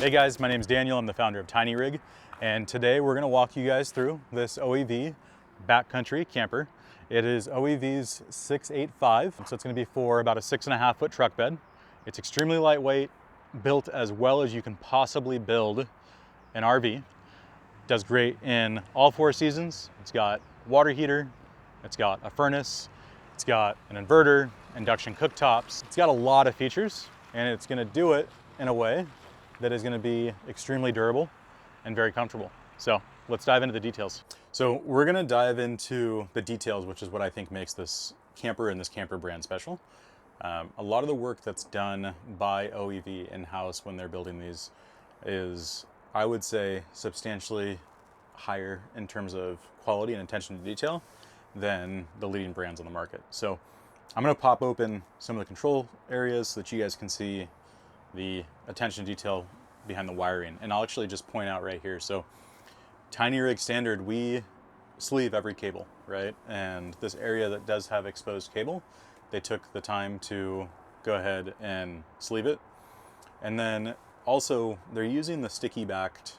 Hey guys, my name is Daniel. I'm the founder of Tiny Rig, and today we're going to walk you guys through this OEV Back Country camper. It is OEV's 685, so it's going to be for about a 6.5 foot truck bed. It's extremely lightweight, built as well as you can possibly build an RV. Does great in all 4 seasons. It's got water heater, it's got a furnace, it's got an inverter, induction cooktops. It's got a lot of features, and it's going to do it in a way that is going to be extremely durable and very comfortable. So let's dive into the details. So we're going to dive into the details, which is what I think makes this camper and this camper brand special. A lot of the work that's done by OEV in-house when they're building these is, I would say, substantially higher in terms of quality and attention to detail than the leading brands on the market. So I'm going to pop open some of the control areas so that you guys can see the attention to detail behind the wiring. And I'll actually just point out right here. So Tiny Rig standard, we sleeve every cable, right? And this area that does have exposed cable, they took the time to go ahead and sleeve it. And then also they're using the sticky backed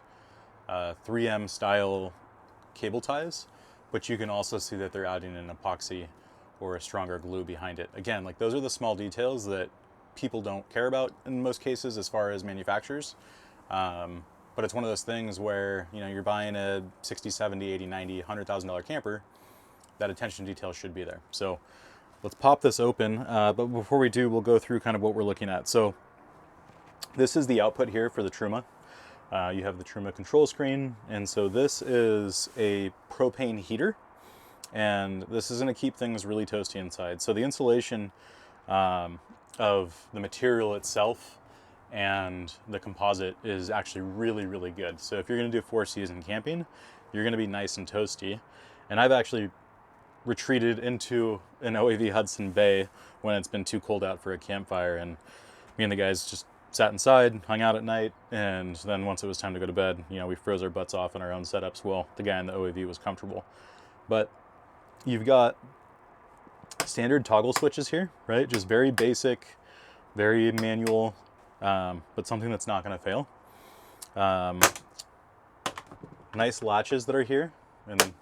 3M style cable ties, but you can also see that they're adding an epoxy or a stronger glue behind it. Again, like those are the small details that people don't care about in most cases as far as manufacturers. But it's one of those things where, you know, you're buying a 60, 70, 80, 90, $100,000 camper, that attention to detail should be there. So let's pop this open. But before we do, we'll go through kind of what we're looking at. So this is the output here for the Truma. You have the Truma control screen. And so this is a propane heater, and this is going to keep things really toasty inside. So the insulation of the material itself and the composite is actually really, really good. So if you're going to do 4-season camping, you're going to be nice and toasty. And I've actually retreated into an OEV Hudson Bay when it's been too cold out for a campfire, and me and the guys just sat inside, hung out at night, and then once it was time to go to bed, you know, we froze our butts off in our own setups while the guy in the OEV was comfortable. But you've got standard toggle switches here, right? Just very basic, very manual, but something that's not going to fail. Nice latches that are here, and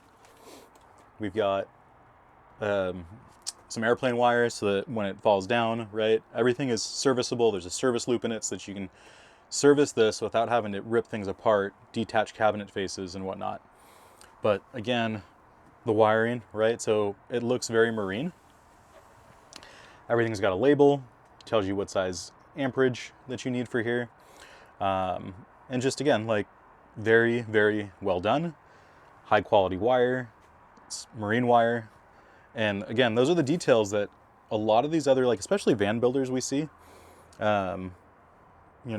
we've got some airplane wires so that when it falls down, right, everything is serviceable. There's a service loop in it so that you can service this without having to rip things apart, detach cabinet faces and whatnot. But again, the wiring, right, so it looks very marine. Everything's got a label, tells you what size amperage that you need for here. And just again, like very, very well done. High quality wire, it's marine wire. And again, those are the details that a lot of these other, like especially van builders we see. You know,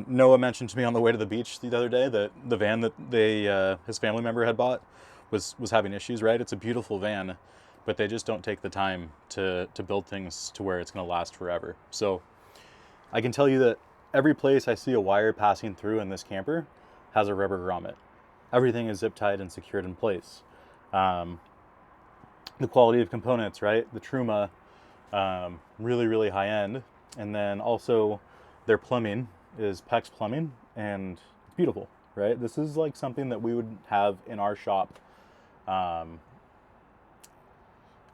Noah mentioned to me on the way to the beach the other day that the van that his family member had bought was having issues, right? It's a beautiful van, but they just don't take the time to build things to where it's going to last forever. So I can tell you that every place I see a wire passing through in this camper has a rubber grommet. Everything is zip tied and secured in place. The quality of components, right? The Truma, really, really high end. And then also their plumbing is PEX plumbing, and it's beautiful, right? This is like something that we would have in our shop. I'm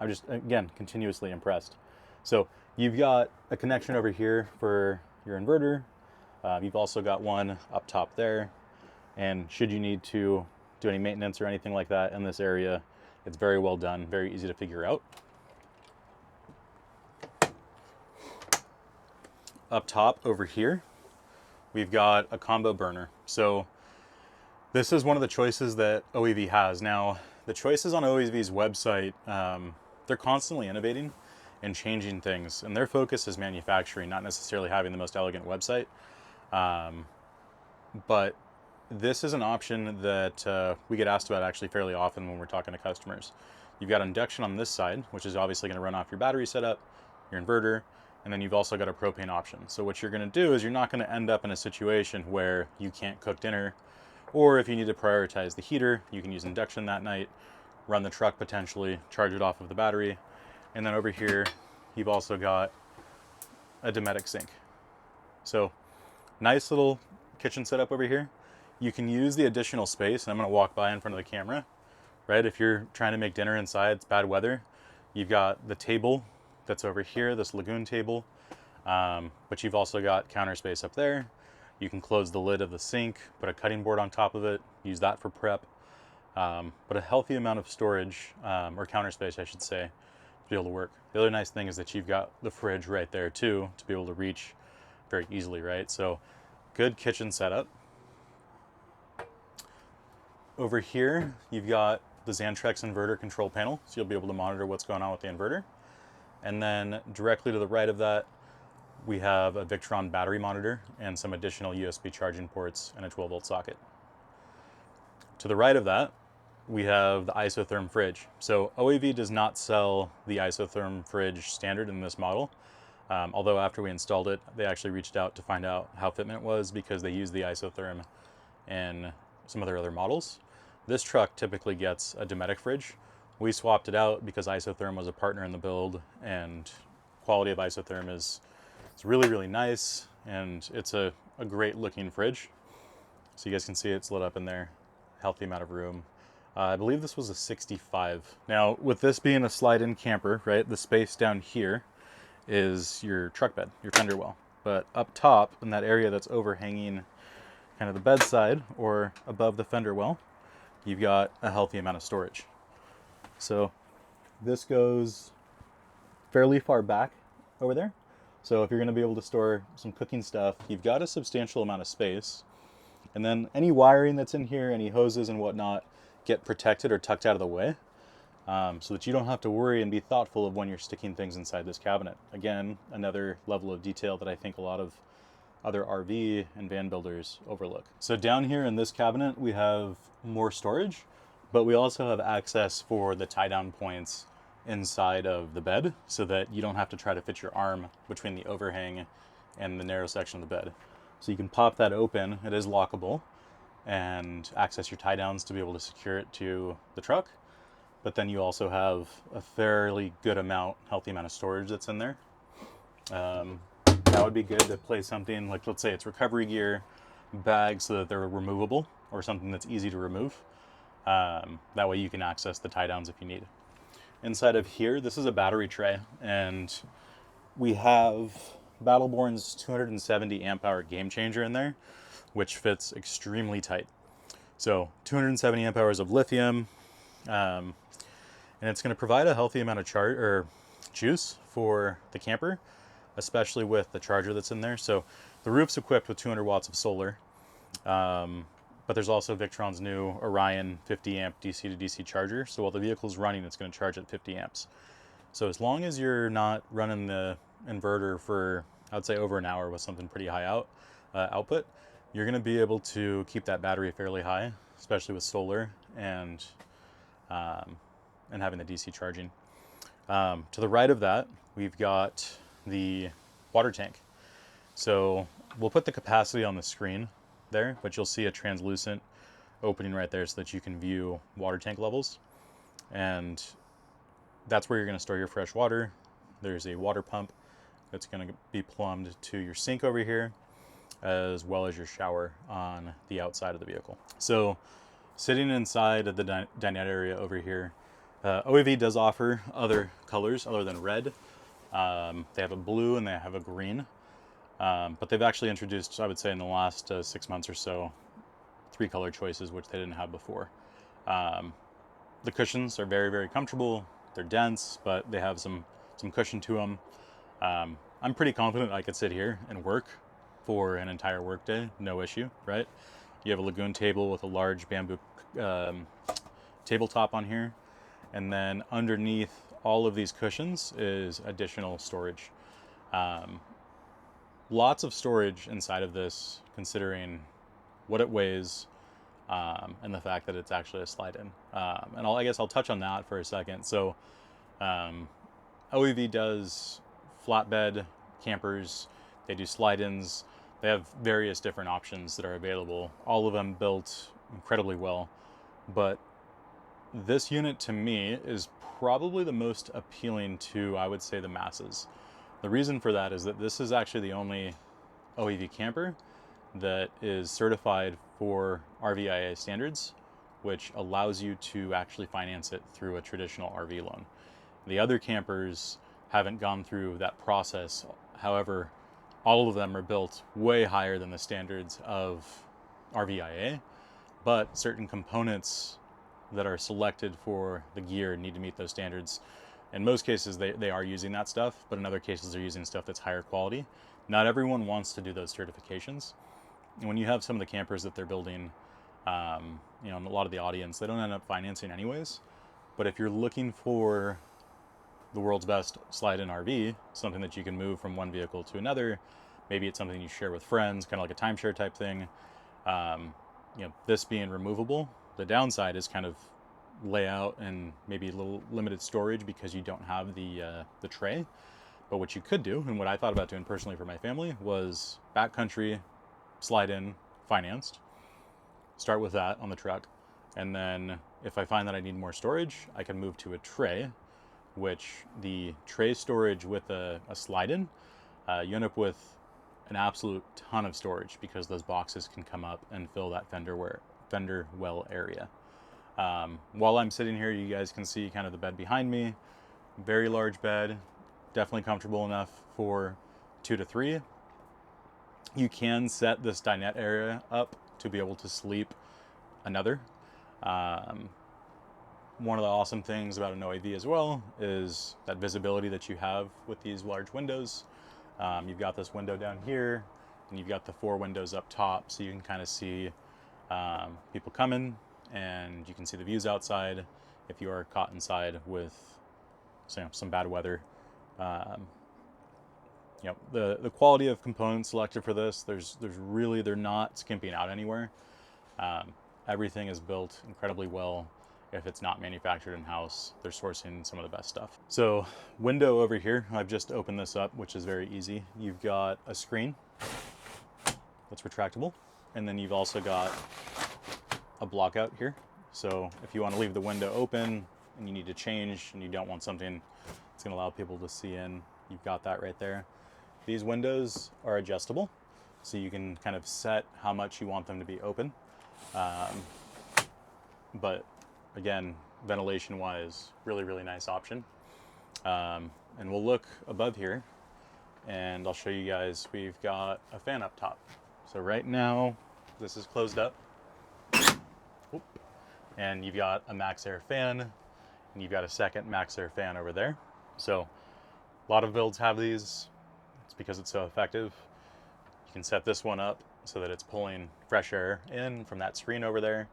just, again, continuously impressed. So you've got a connection over here for your inverter. You've also got one up top there. And should you need to do any maintenance or anything like that in this area, it's very well done, very easy to figure out. Up top over here, we've got a combo burner. So this is one of the choices that OEV has. Now, the choices on OEV's website, they're constantly innovating and changing things, and their focus is manufacturing, not necessarily having the most elegant website. But this is an option that we get asked about actually fairly often when we're talking to customers. You've got induction on this side, which is obviously going to run off your battery setup, your inverter, and then you've also got a propane option. So what you're going to do is you're not going to end up in a situation where you can't cook dinner, or if you need to prioritize the heater, you can use induction that night, run the truck potentially, charge it off of the battery. And then over here, you've also got a Dometic sink. So nice little kitchen setup over here. You can use the additional space, and I'm going to walk by in front of the camera, right? If you're trying to make dinner inside, it's bad weather, you've got the table that's over here, this lagoon table, but you've also got counter space up there. You can close the lid of the sink, put a cutting board on top of it, use that for prep, but a healthy amount of storage, or counter space, I should say, to be able to work. The other nice thing is that you've got the fridge right there too, to be able to reach very easily, right? So good kitchen setup. Over here, you've got the Xantrex inverter control panel, so you'll be able to monitor what's going on with the inverter. And then directly to the right of that, we have a Victron battery monitor and some additional USB charging ports and a 12-volt socket. To the right of that, we have the isotherm fridge. So OEV does not sell the isotherm fridge standard in this model, although after we installed it, they actually reached out to find out how fitment was because they use the isotherm in some of their other models. This truck typically gets a Dometic fridge. We swapped it out because isotherm was a partner in the build, and quality of isotherm is really, really nice, and it's a great looking fridge. So you guys can see it's lit up in there, healthy amount of room. I believe this was a 65. Now, with this being a slide-in camper, right, the space down here is your truck bed, your fender well. But up top, in that area that's overhanging kind of the bedside or above the fender well, you've got a healthy amount of storage. So this goes fairly far back over there. So if you're going to be able to store some cooking stuff, you've got a substantial amount of space. And then any wiring that's in here, any hoses and whatnot, get protected or tucked out of the way, so that you don't have to worry and be thoughtful of when you're sticking things inside this cabinet. Again, another level of detail that I think a lot of other RV and van builders overlook. So down here in this cabinet, we have more storage, but we also have access for the tie-down points inside of the bed so that you don't have to try to fit your arm between the overhang and the narrow section of the bed. So you can pop that open, it is lockable, and access your tie-downs to be able to secure it to the truck. But then you also have a fairly good amount, healthy amount of storage that's in there. That would be good to place something like, let's say it's recovery gear, bags so that they're removable, or something that's easy to remove. That way you can access the tie-downs if you need. Inside of here, this is a battery tray, and we have Battleborn's 270 amp hour game changer in there, which fits extremely tight. So 270 amp hours of lithium, and it's going to provide a healthy amount of juice for the camper, especially with the charger that's in there. So the roof's equipped with 200 watts of solar, but there's also Victron's new Orion 50 amp DC to DC charger. So while the vehicle's running, it's going to charge at 50 amps. So as long as you're not running the inverter for, I would say, over an hour with something pretty high output, you're going to be able to keep that battery fairly high, especially with solar and having the DC charging. To the right of that, we've got the water tank. So we'll put the capacity on the screen there, but you'll see a translucent opening right there so that you can view water tank levels. And that's where you're going to store your fresh water. There's a water pump that's going to be plumbed to your sink over here, as well as your shower on the outside of the vehicle. So sitting inside of the dinette area over here, OEV does offer other colors other than red. They have a blue and they have a green, but they've actually introduced, I would say in the last 6 months or so, 3 color choices, which they didn't have before. The cushions are very, very comfortable. They're dense, but they have some cushion to them. I'm pretty confident I could sit here and work for an entire workday, no issue, right? You have a lagoon table with a large bamboo tabletop on here, and then underneath all of these cushions is additional storage. Lots of storage inside of this, considering what it weighs, and the fact that it's actually a slide-in. And I guess I'll touch on that for a second. So OEV does flatbed campers, they do slide-ins, they have various different options that are available, all of them built incredibly well. But this unit to me is probably the most appealing to, I would say, the masses. The reason for that is that this is actually the only OEV camper that is certified for RVIA standards, which allows you to actually finance it through a traditional RV loan. The other campers haven't gone through that process. However, all of them are built way higher than the standards of RVIA, but certain components that are selected for the gear need to meet those standards. In most cases, they are using that stuff, but in other cases, they're using stuff that's higher quality. Not everyone wants to do those certifications. And when you have some of the campers that they're building, you know, and a lot of the audience, they don't end up financing anyways. But if you're looking for the world's best slide-in RV, something that you can move from one vehicle to another, maybe it's something you share with friends, kind of like a timeshare type thing. You know, this being removable, the downside is kind of layout and maybe a little limited storage because you don't have the tray. But what you could do, and what I thought about doing personally for my family, was backcountry, slide-in, financed. Start with that on the truck, and then if I find that I need more storage, I can move to a tray, which the tray storage with a slide-in, you end up with an absolute ton of storage because those boxes can come up and fill that fender well area. While I'm sitting here, you guys can see kind of the bed behind me. Very large bed, definitely comfortable enough for 2 to 3. You can set this dinette area up to be able to sleep another. One of the awesome things about an OEV as well is that visibility that you have with these large windows. You've got this window down here, and you've got the 4 windows up top, so you can kind of see people coming, and you can see the views outside if you are caught inside with some bad weather. You know, the quality of components selected for this, they're not skimping out anywhere. Everything is built incredibly well. If it's not manufactured in-house, they're sourcing some of the best stuff. So window over here, I've just opened this up, which is very easy. You've got a screen that's retractable, and then you've also got a block out here. So if you want to leave the window open and you need to change and you don't want something that's going to allow people to see in, you've got that right there. These windows are adjustable, so you can kind of set how much you want them to be open. But again, ventilation wise, really nice option. And we'll look above here and I'll show you guys, we've got a fan up top. So right now this is closed up. Oop. And you've got a max air fan, and you've got a second max air fan over there. So a lot of builds have these. It's because it's so effective. You can set this one up so that it's pulling fresh air in from that screen over there,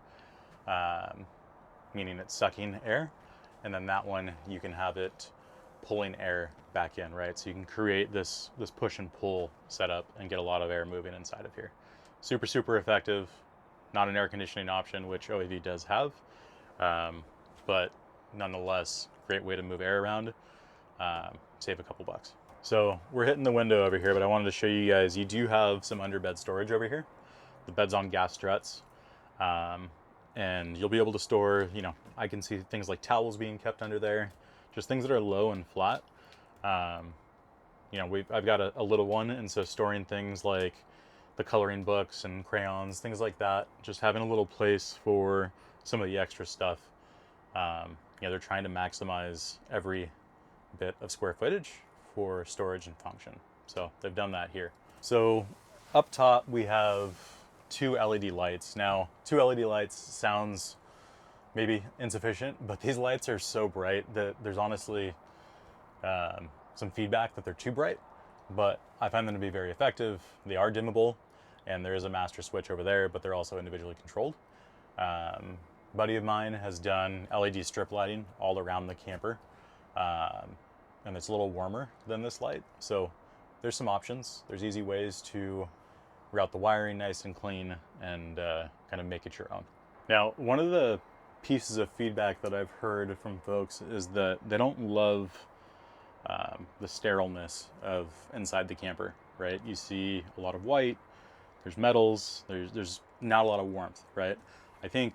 meaning it's sucking air. And then that one, you can have it pulling air back in, right? So you can create this push and pull setup and get a lot of air moving inside of here. Super effective. Not an air conditioning option, which OEV does have, but nonetheless, great way to move air around, save a couple bucks. So we're hitting the window over here, but I wanted to show you guys, you do have some underbed storage over here. The bed's on gas struts, and you'll be able to store, you know, I can see things like towels being kept under there, just things that are low and flat. You know, I've got a little one, and so storing things like the coloring books and crayons, things like that, just having a little place for some of the extra stuff. You know, they're trying to maximize every bit of square footage for storage and function. So they've done that here. So up top we have 2 LED lights. Now, 2 LED lights sounds maybe insufficient, but these lights are so bright that there's honestly some feedback that they're too bright, but I find them to be very effective. They are dimmable, and there is a master switch over there, but they're also individually controlled. Buddy of mine has done LED strip lighting all around the camper, and it's a little warmer than this light. So there's some options. There's easy ways to route the wiring nice and clean and kind of make it your own. Now, one of the pieces of feedback that I've heard from folks is that they don't love the sterileness of inside the camper, right? You see a lot of white, there's metals, there's not a lot of warmth, right? I think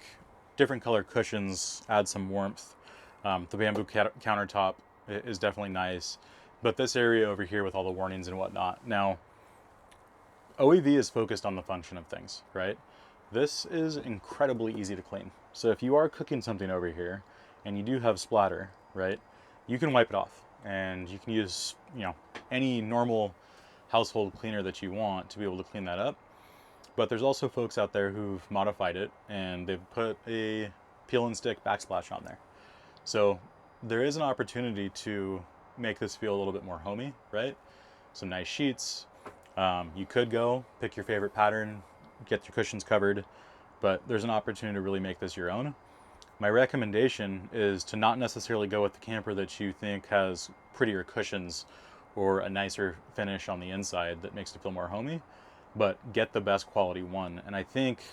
different color cushions add some warmth. The bamboo countertop is definitely nice, but this area over here with all the warnings and whatnot. Now, OEV is focused on the function of things, right? This is incredibly easy to clean. So if you are cooking something over here and you do have splatter, right, you can wipe it off, and you can use, you know, any normal household cleaner that you want to be able to clean that up. But there's also folks out there who've modified it and they've put a peel and stick backsplash on there. So there is an opportunity to make this feel a little bit more homey, right? Some nice sheets. You could go pick your favorite pattern, get your cushions covered, but there's an opportunity to really make this your own. My recommendation is to not necessarily go with the camper that you think has prettier cushions or a nicer finish on the inside that makes it feel more homey, but get the best quality one. And I think,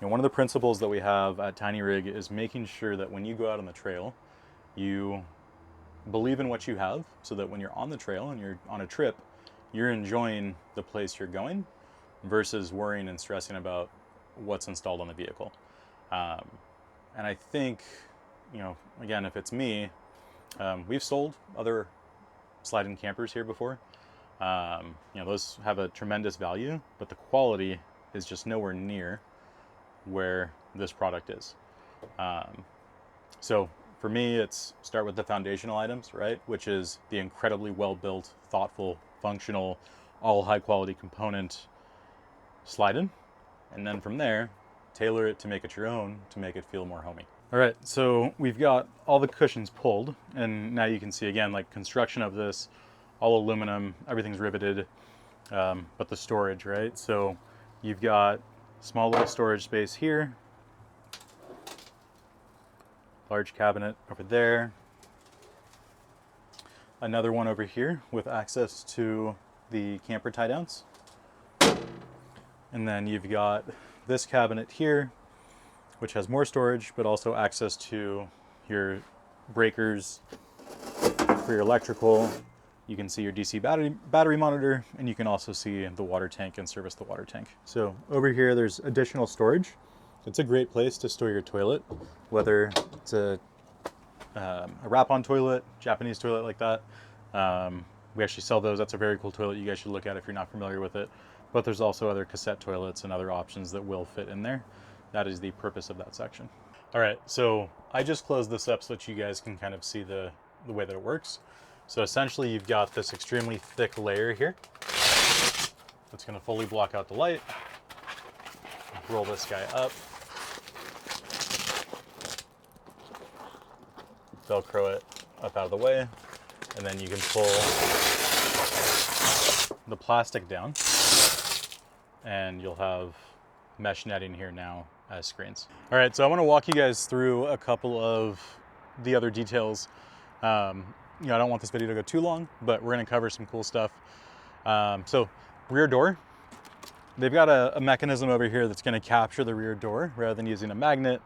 you know, one of the principles that we have at Tiny Rig is making sure that when you go out on the trail, you believe in what you have, so that when you're on the trail and you're on a trip, you're enjoying the place you're going versus worrying and stressing about what's installed on the vehicle. And I think, you know, again, if it's me, we've sold other slide-in campers here before. You know, those have a tremendous value, but the quality is just nowhere near where this product is. So for me, it's start with the foundational items, right? Which is the incredibly well-built, thoughtful, functional, all high-quality component slide-in. And then from there, tailor it to make it your own, to make it feel more homey. All right, so we've got all the cushions pulled, and now you can see again, like construction of this, all aluminum, everything's riveted, but the storage, right? So you've got small little storage space here, large cabinet over there, another one over here with access to the camper tie downs. And then you've got this cabinet here, which has more storage, but also access to your breakers for your electrical. You can see your DC battery monitor, and you can also see the water tank and service the water tank. So over here, there's additional storage. It's a great place to store your toilet, whether it's a wrap-on toilet, Japanese toilet like that. We actually sell those. That's a very cool toilet you guys should look at if you're not familiar with it. But there's also other cassette toilets and other options that will fit in there. That is the purpose of that section. All right, so I just closed this up so that you guys can kind of see the way that it works. So essentially you've got this extremely thick layer here. That's gonna fully block out the light. Roll this guy up. Velcro it up out of the way. And then you can pull the plastic down, and you'll have mesh netting here now as screens. All right, so I want to walk you guys through a couple of the other details. You know, I don't want this video to go too long, but we're going to cover some cool stuff. So rear door, they've got a mechanism over here that's going to capture the rear door rather than using a magnet.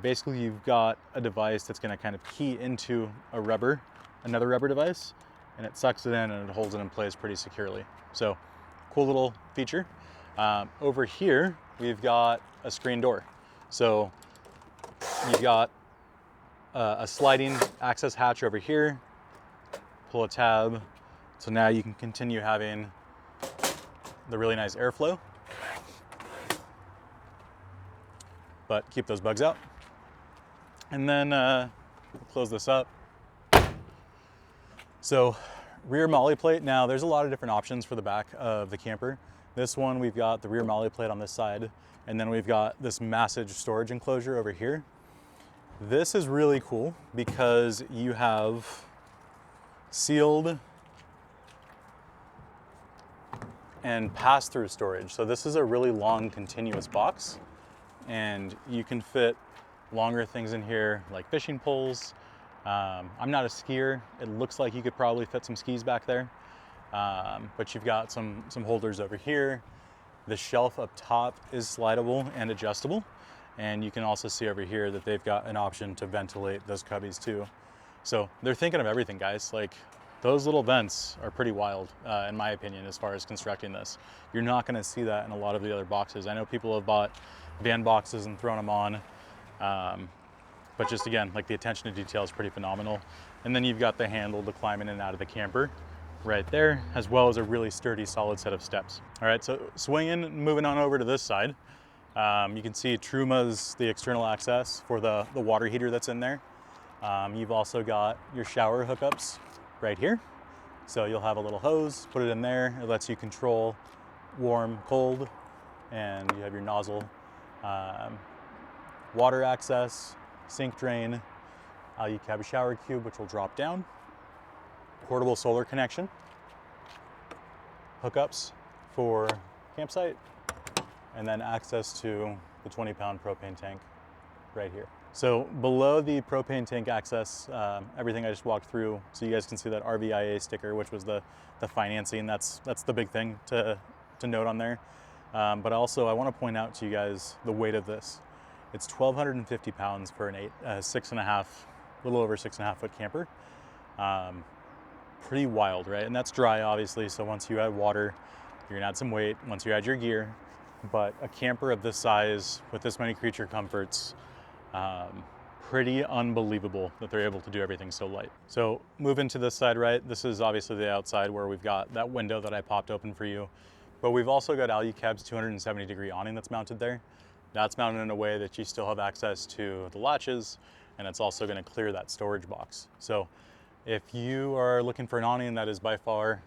Basically, you've got a device that's going to kind of key into another rubber device, and it sucks it in and it holds it in place pretty securely. So cool little feature. Over here, we've got a screen door. So you've got a sliding access hatch over here, pull a tab. So now you can continue having the really nice airflow, but keep those bugs out. And then close this up. So rear MOLLE plate. Now there's a lot of different options for the back of the camper. This one, we've got the rear MOLLE plate on this side, and then we've got this massive storage enclosure over here. This is really cool because you have sealed and pass-through storage. So this is a really long continuous box, and you can fit longer things in here like fishing poles. I'm not a skier. It looks like you could probably fit some skis back there, but you've got some holders over here. The shelf up top is slidable and adjustable, and you can also see over here that they've got an option to ventilate those cubbies too. So they're thinking of everything, guys. Like, those little vents are pretty wild, in my opinion, as far as constructing this. You're not gonna see that in a lot of the other boxes. I know people have bought van boxes and thrown them on, but just again, like, the attention to detail is pretty phenomenal. And then you've got the handle to climb in and out of the camper right there, as well as a really sturdy, solid set of steps. All right, so swinging, moving on over to this side. You can see Truma's the external access for the water heater that's in there. You've also got your shower hookups right here. So you'll have a little hose, put it in there. It lets you control warm, cold, and you have your nozzle, water access, sink drain, Alu-Cab shower cube, which will drop down, portable solar connection, hookups for campsite, and then access to the 20-pound propane tank right here. So below the propane tank access, everything I just walked through, so you guys can see that RVIA sticker, which was the financing. That's the big thing to note on there. But also I want to point out to you guys the weight of this. It's 1,250 pounds for a 6.5, little over 6.5 foot camper. Pretty wild, right? And that's dry, obviously. So once you add water, you're gonna add some weight once you add your gear. But a camper of this size with this many creature comforts, pretty unbelievable that they're able to do everything so light. So moving to this side, right? This is obviously the outside where we've got that window that I popped open for you. But we've also got Alu-Cab's 270-degree awning that's mounted there. That's mounted in a way that you still have access to the latches, and it's also going to clear that storage box. So if you are looking for an awning that is by far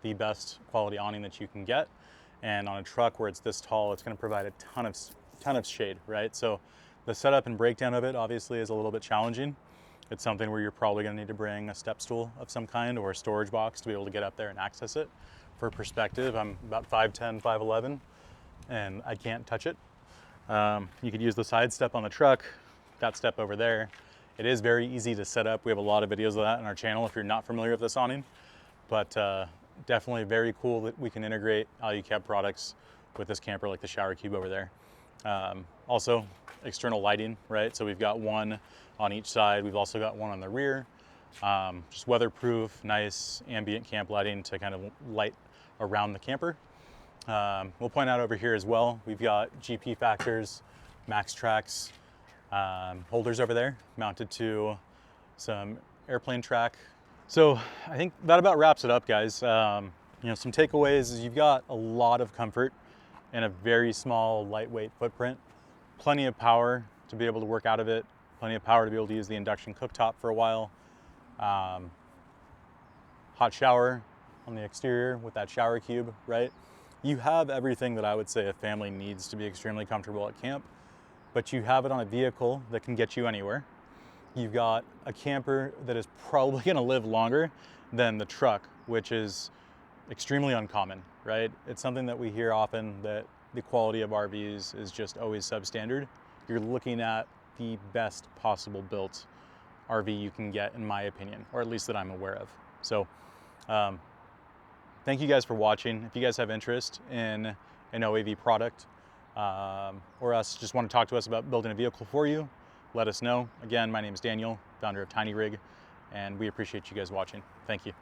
the best quality awning that you can get, and on a truck where it's this tall, it's going to provide a ton of shade, right? So the setup and breakdown of it obviously is a little bit challenging. It's something where you're probably going to need to bring a step stool of some kind or a storage box to be able to get up there and access it. For perspective, I'm about 5'10", 5'11", and I can't touch it. You could use the side step on the truck, that step over there. It is very easy to set up. We have a lot of videos of that on our channel if you're not familiar with this awning, but definitely very cool that we can integrate Alu-Cab products with this camper, like the shower cube over there. Also external lighting, right? So we've got one on each side. We've also got one on the rear. Just weatherproof, nice ambient camp lighting to kind of light around the camper. We'll point out over here as well, we've got GP factors, max tracks, holders over there mounted to some airplane track. So I think that about wraps it up, guys. You know, some takeaways is you've got a lot of comfort in a very small, lightweight footprint. Plenty of power to be able to work out of it. Plenty of power to be able to use the induction cooktop for a while. Hot shower on the exterior with that shower cube, right? You have everything that I would say a family needs to be extremely comfortable at camp, but you have it on a vehicle that can get you anywhere. You've got a camper that is probably gonna live longer than the truck, which is extremely uncommon, right? It's something that we hear often, that the quality of RVs is just always substandard. You're looking at the best possible built RV you can get, in my opinion, or at least that I'm aware of. So thank you guys for watching. If you guys have interest in an OEV product, or just want to talk to us about building a vehicle for you, let us know. Again, my name is Daniel, founder of Tiny Rig, and we appreciate you guys watching. Thank you.